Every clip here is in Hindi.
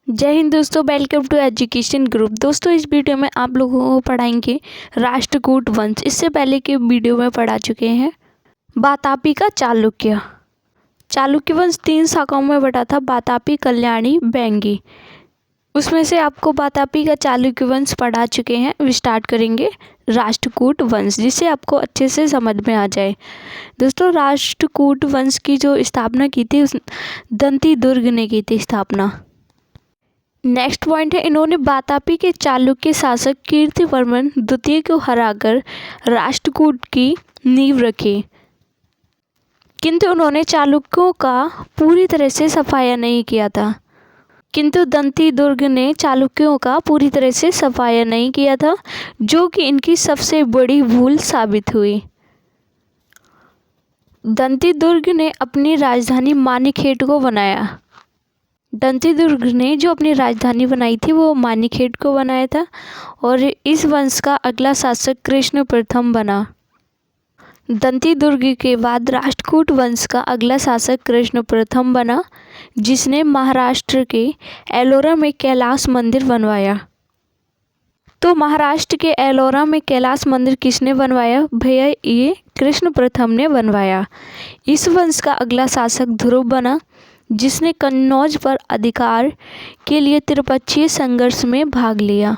जय हिंद दोस्तों, वेलकम टू एजुकेशन ग्रुप। दोस्तों इस वीडियो में आप लोगों को पढ़ाएंगे राष्ट्रकूट वंश। इससे पहले के वीडियो में पढ़ा चुके हैं वातापी का चालुक्य। चालुक्य वंश 3 शाखाओं में बटा था, वातापी, कल्याणी, वेंगी। उसमें से आपको वातापी का चालुक्य वंश पढ़ा चुके हैं। अब स्टार्ट करेंगे राष्ट्रकूट वंश, जिससे आपको अच्छे से समझ में आ जाए। दोस्तों राष्ट्रकूट वंश की जो स्थापना की थी उस दंती दुर्ग ने की थी स्थापना। नेक्स्ट पॉइंट है, इन्होंने वातापी के चालुक्य शासक कीर्तिवर्मन द्वितीय को हराकर राष्ट्रकूट की नींव रखी, किंतु उन्होंने चालुक्यों का पूरी तरह से सफाया नहीं किया था। किंतु दंती दुर्ग ने चालुक्यों का पूरी तरह से सफाया नहीं किया था, जो कि इनकी सबसे बड़ी भूल साबित हुई। दंती दुर्ग ने अपनी राजधानी मानीखेट को बनाया। दंती दुर्ग ने जो अपनी राजधानी बनाई थी वो मानीखेट को बनाया था, और इस वंश का अगला शासक कृष्ण प्रथम बना। दंती दुर्ग के बाद राष्ट्रकूट वंश का अगला शासक कृष्ण प्रथम बना, जिसने महाराष्ट्र के एलोरा में कैलाश मंदिर बनवाया। तो महाराष्ट्र के एलोरा में कैलाश मंदिर किसने बनवाया? भैया ये कृष्ण प्रथम ने बनवाया। इस वंश का अगला शासक ध्रुव बना, जिसने कन्नौज पर अधिकार के लिए त्रिपक्षीय संघर्ष में भाग लिया।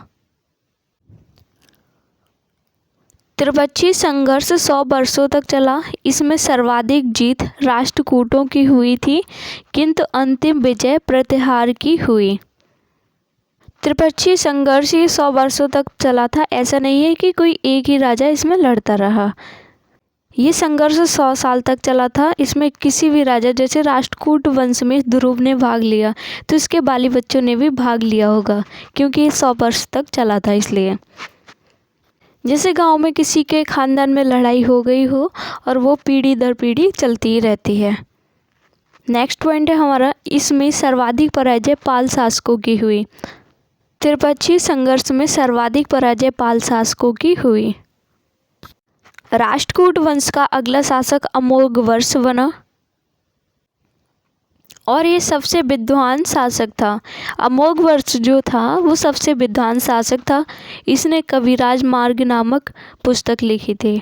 त्रिपक्षीय संघर्ष 100 वर्षों तक चला। इसमें सर्वाधिक जीत राष्ट्रकूटों की हुई थी, किंतु अंतिम विजय प्रतिहार की हुई। त्रिपक्षीय संघर्ष ये 100 वर्षों तक चला था। ऐसा नहीं है कि कोई एक ही राजा इसमें लड़ता रहा। ये संघर्ष 100 साल तक चला था। इसमें किसी भी राजा, जैसे राष्ट्रकूट वंश में ध्रुव ने भाग लिया, तो इसके बाली बच्चों ने भी भाग लिया होगा, क्योंकि ये 100 वर्ष तक चला था। इसलिए जैसे गांव में किसी के खानदान में लड़ाई हो गई हो और वो पीढ़ी दर पीढ़ी चलती ही रहती है। नेक्स्ट पॉइंट है हमारा, इसमें सर्वाधिक पराजय पाल शासकों की हुई। त्रिपक्षीय संघर्ष में सर्वाधिक पराजय पाल शासकों की हुई। राष्ट्रकूट वंश का अगला शासक अमोघवर्ष बना, और ये सबसे विद्वान शासक था। अमोघवर्ष जो था वो सबसे विद्वान शासक था। इसने कविराज मार्ग नामक पुस्तक लिखी थी।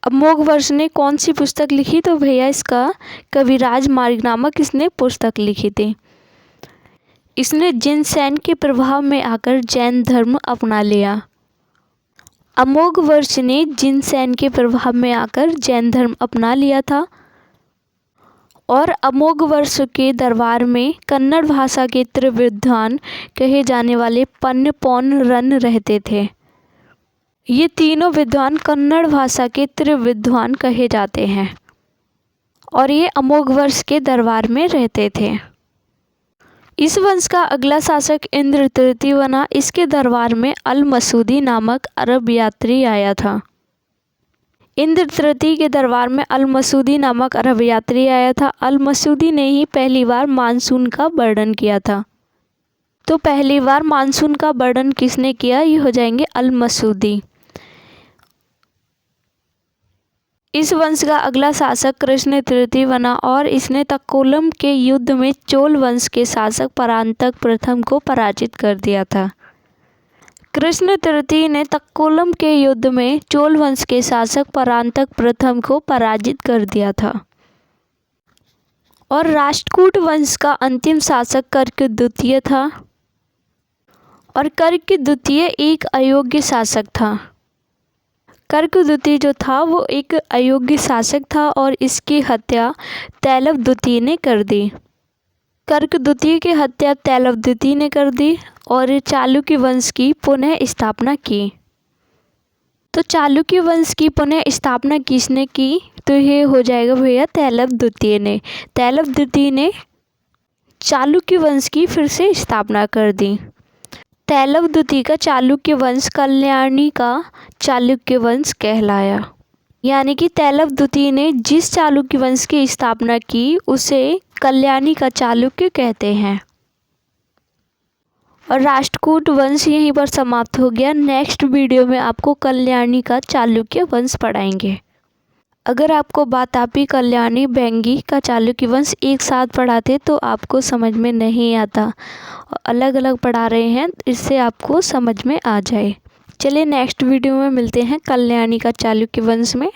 अमोघवर्ष ने कौन सी पुस्तक लिखी? तो भैया इसका कविराज मार्ग नामक इसने पुस्तक लिखी थी। इसने जिनसेन के प्रभाव में आकर जैन धर्म अपना लिया। अमोघवर्ष ने जिनसेन के प्रभाव में आकर जैन धर्म अपना लिया था, और अमोघवर्ष के दरबार में कन्नड़ भाषा के त्रिविद्वान कहे जाने वाले पन्नपोन रन रहते थे। ये तीनों विद्वान कन्नड़ भाषा के त्रिविद्वान कहे जाते हैं, और ये अमोघवर्ष के दरबार में रहते थे। इस वंश का अगला शासक इंद्र तृतीय बना। इसके दरबार में अल मसूदी नामक अरब यात्री आया था। इंद्र तृतीय के दरबार में अल मसूदी नामक अरब यात्री आया था। अल मसूदी ने ही पहली बार मानसून का वर्णन किया था। तो पहली बार मानसून का वर्णन किसने किया? ये हो जाएंगे अल मसूदी। इस वंश का अगला शासक कृष्ण तृतीय बना, और इसने तक्कोलम के युद्ध में चोल वंश के शासक परांतक प्रथम को पराजित कर दिया था। कृष्ण तृतीय ने तक्कोलम के युद्ध में चोल वंश के शासक परांतक प्रथम को पराजित कर दिया था। और राष्ट्रकूट वंश का अंतिम शासक कर्क द्वितीय था, और कर्क द्वितीय एक अयोग्य शासक था। कर्क द्वितीय जो था वो एक अयोग्य शासक था, और इसकी हत्या तैलव द्वितीय ने कर दी। कर्क द्वितीय की हत्या तैलव द्वितीय ने कर दी, और चालुक्य वंश की पुनः स्थापना की। तो चालुक्य वंश की पुनः स्थापना किसने की? तो ये हो जाएगा भैया तैलव द्वितीय ने। तैलव द्वितीय ने चालुक्य वंश की फिर से स्थापना कर दी। तैलव द्वितीय का चालुक्य वंश कल्याणी का चालुक्य वंश कहलाया। यानी कि तैलव द्वितीय ने जिस चालुक्य वंश की स्थापना की उसे कल्याणी का चालुक्य कहते हैं। और राष्ट्रकूट वंश यहीं पर समाप्त हो गया। नेक्स्ट वीडियो में आपको कल्याणी का चालुक्य वंश पढ़ाएंगे। अगर आपको वातापी, कल्याणी, बेंगी का चालुक्य वंश एक साथ पढ़ाते तो आपको समझ में नहीं आता, अलग अलग पढ़ा रहे हैं, इससे आपको समझ में आ जाए। चलिए नेक्स्ट वीडियो में मिलते हैं कल्याणी का चालुक्य वंश में।